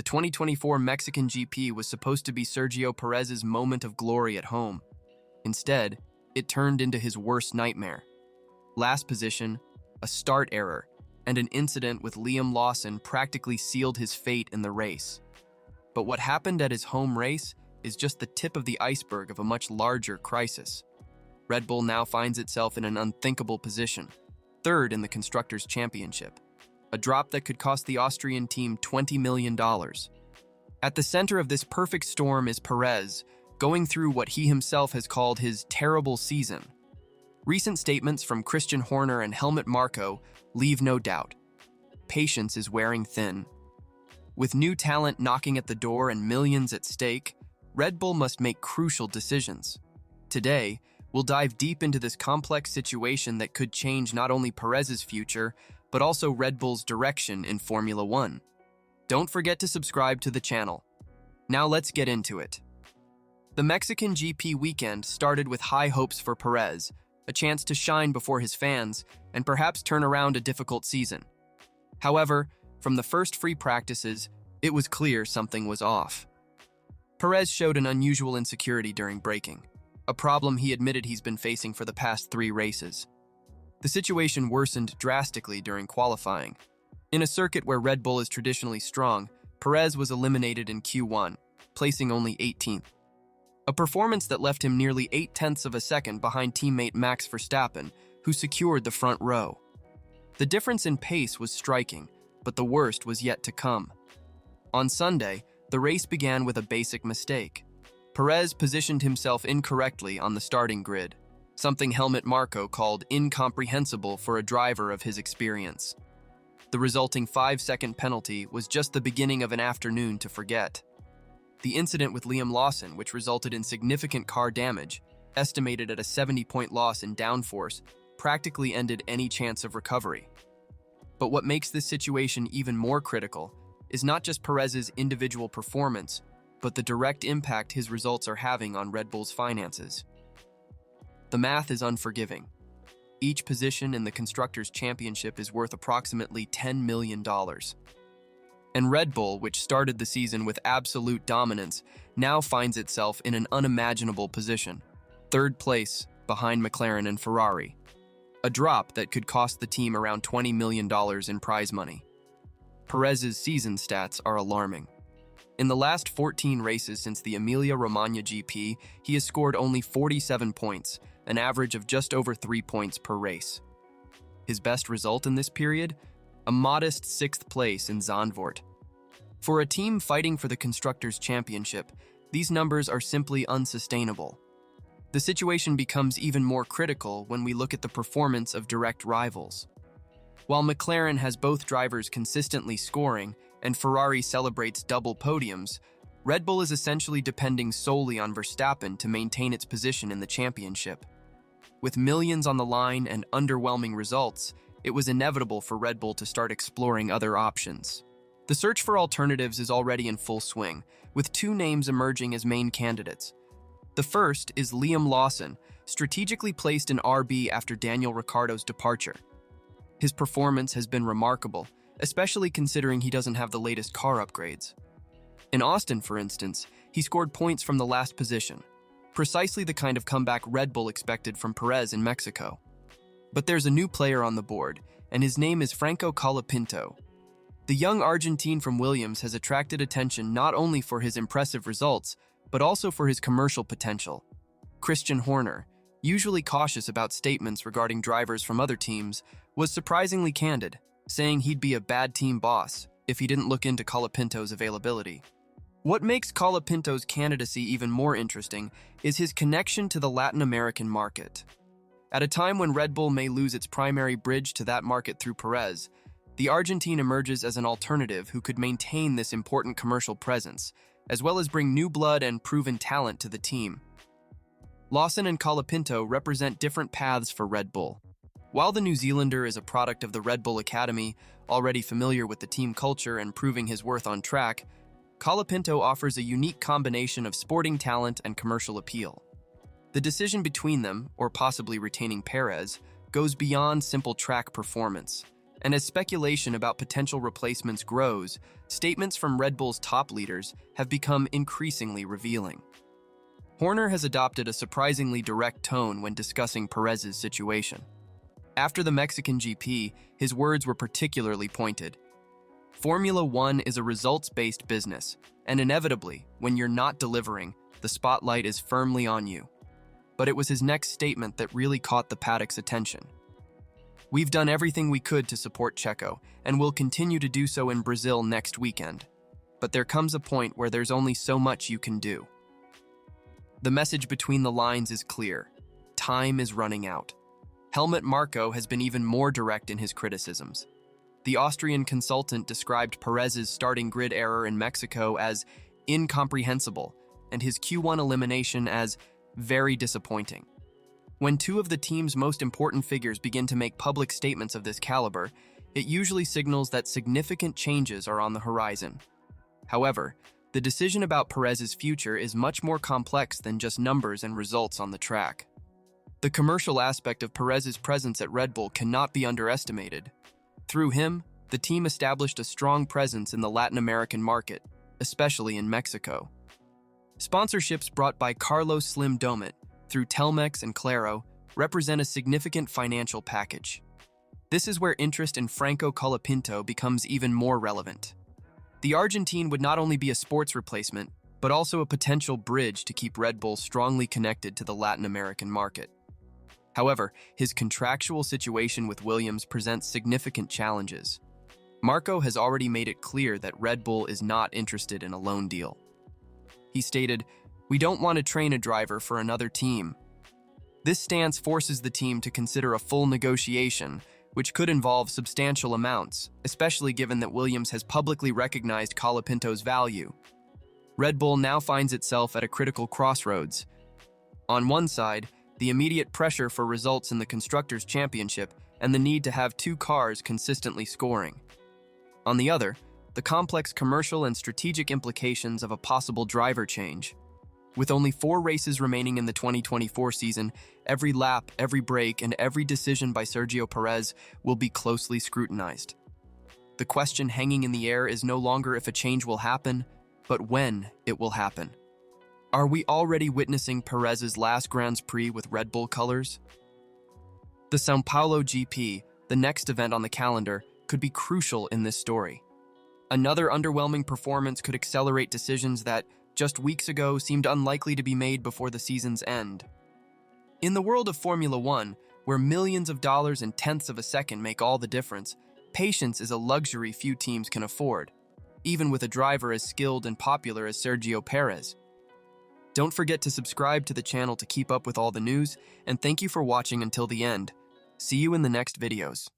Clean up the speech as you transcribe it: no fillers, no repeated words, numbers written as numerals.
The 2024 Mexican GP was supposed to be Sergio Perez's moment of glory at home. Instead, it turned into his worst nightmare. Last position, a start error, and an incident with Liam Lawson practically sealed his fate in the race. But what happened at his home race is just the tip of the iceberg of a much larger crisis. Red Bull now finds itself in an unthinkable position, third in the Constructors Championship, a drop that could cost the Austrian team $20 million. At the center of this perfect storm is Perez, going through what he himself has called his terrible season. Recent statements from Christian Horner and Helmut Marko leave no doubt. Patience is wearing thin. With new talent knocking at the door and millions at stake, Red Bull must make crucial decisions. Today, we'll dive deep into this complex situation that could change not only Perez's future, but also Red Bull's direction in Formula One. Don't forget to subscribe to the channel. Now let's get into it. The Mexican GP weekend started with high hopes for Perez, a chance to shine before his fans and perhaps turn around a difficult season. However, from the first free practices, it was clear something was off. Perez showed an unusual insecurity during braking, a problem he admitted he's been facing for the past 3 races. The situation worsened drastically during qualifying. In a circuit where Red Bull is traditionally strong, Perez was eliminated in Q1, placing only 18th. A performance that left him nearly 0.8 of a second behind teammate Max Verstappen, who secured the front row. The difference in pace was striking, but the worst was yet to come. On Sunday, the race began with a basic mistake. Perez positioned himself incorrectly on the starting grid, something Helmut Marko called incomprehensible for a driver of his experience. The resulting 5-second penalty was just the beginning of an afternoon to forget. The incident with Liam Lawson, which resulted in significant car damage, estimated at a 70-point loss in downforce, practically ended any chance of recovery. But what makes this situation even more critical is not just Perez's individual performance, but the direct impact his results are having on Red Bull's finances. The math is unforgiving. Each position in the Constructors Championship is worth approximately $10 million. And Red Bull, which started the season with absolute dominance, now finds itself in an unimaginable position, third place behind McLaren and Ferrari, a drop that could cost the team around $20 million in prize money. Perez's season stats are alarming. In the last 14 races since the Emilia-Romagna GP, he has scored only 47 points, an average of just over 3 points per race. His best result in this period? A modest 6th place in Zandvoort. For a team fighting for the Constructors' Championship, these numbers are simply unsustainable. The situation becomes even more critical when we look at the performance of direct rivals. While McLaren has both drivers consistently scoring and Ferrari celebrates double podiums, Red Bull is essentially depending solely on Verstappen to maintain its position in the championship. With millions on the line and underwhelming results, it was inevitable for Red Bull to start exploring other options. The search for alternatives is already in full swing, with 2 names emerging as main candidates. The first is Liam Lawson, strategically placed in RB after Daniel Ricciardo's departure. His performance has been remarkable, especially considering he doesn't have the latest car upgrades. In Austin, for instance, he scored points from the last position, precisely the kind of comeback Red Bull expected from Perez in Mexico. But there's a new player on the board, and his name is Franco Colapinto. The young Argentine from Williams has attracted attention not only for his impressive results, but also for his commercial potential. Christian Horner, usually cautious about statements regarding drivers from other teams, was surprisingly candid, saying he'd be a bad team boss if he didn't look into Colapinto's availability. What makes Colapinto's candidacy even more interesting is his connection to the Latin American market. At a time when Red Bull may lose its primary bridge to that market through Perez, the Argentine emerges as an alternative who could maintain this important commercial presence, as well as bring new blood and proven talent to the team. Lawson and Colapinto represent different paths for Red Bull. While the New Zealander is a product of the Red Bull Academy, already familiar with the team culture and proving his worth on track, Colapinto offers a unique combination of sporting talent and commercial appeal. The decision between them, or possibly retaining Perez, goes beyond simple track performance. And as speculation about potential replacements grows, statements from Red Bull's top leaders have become increasingly revealing. Horner has adopted a surprisingly direct tone when discussing Perez's situation. After the Mexican GP, his words were particularly pointed. Formula One is a results-based business, and inevitably, when you're not delivering, the spotlight is firmly on you. But it was his next statement that really caught the paddock's attention. We've done everything we could to support Checo, and will continue to do so in Brazil next weekend. But there comes a point where there's only so much you can do. The message between the lines is clear. Time is running out. Helmut Marko has been even more direct in his criticisms. The Austrian consultant described Perez's starting grid error in Mexico as incomprehensible and his Q1 elimination as very disappointing. When two of the team's most important figures begin to make public statements of this caliber, it usually signals that significant changes are on the horizon. However, the decision about Perez's future is much more complex than just numbers and results on the track. The commercial aspect of Perez's presence at Red Bull cannot be underestimated. Through him, the team established a strong presence in the Latin American market, especially in Mexico. Sponsorships brought by Carlos Slim Domet through Telmex and Claro represent a significant financial package. This is where interest in Franco Colapinto becomes even more relevant. The Argentine would not only be a sports replacement, but also a potential bridge to keep Red Bull strongly connected to the Latin American market. However, his contractual situation with Williams presents significant challenges. Marko has already made it clear that Red Bull is not interested in a loan deal. He stated, "We don't want to train a driver for another team." This stance forces the team to consider a full negotiation, which could involve substantial amounts, especially given that Williams has publicly recognized Colapinto's value. Red Bull now finds itself at a critical crossroads. On one side, the immediate pressure for results in the Constructors Championship and the need to have two cars consistently scoring. On the other, the complex commercial and strategic implications of a possible driver change. With only 4 races remaining in the 2024 season, every lap, every break, and every decision by Sergio Perez will be closely scrutinized. The question hanging in the air is no longer if a change will happen, but when it will happen. Are we already witnessing Perez's last Grand Prix with Red Bull colors? The São Paulo GP, the next event on the calendar, could be crucial in this story. Another underwhelming performance could accelerate decisions that, just weeks ago, seemed unlikely to be made before the season's end. In the world of Formula One, where millions of dollars and tenths of a second make all the difference, patience is a luxury few teams can afford, even with a driver as skilled and popular as Sergio Perez. Don't forget to subscribe to the channel to keep up with all the news, and thank you for watching until the end. See you in the next videos.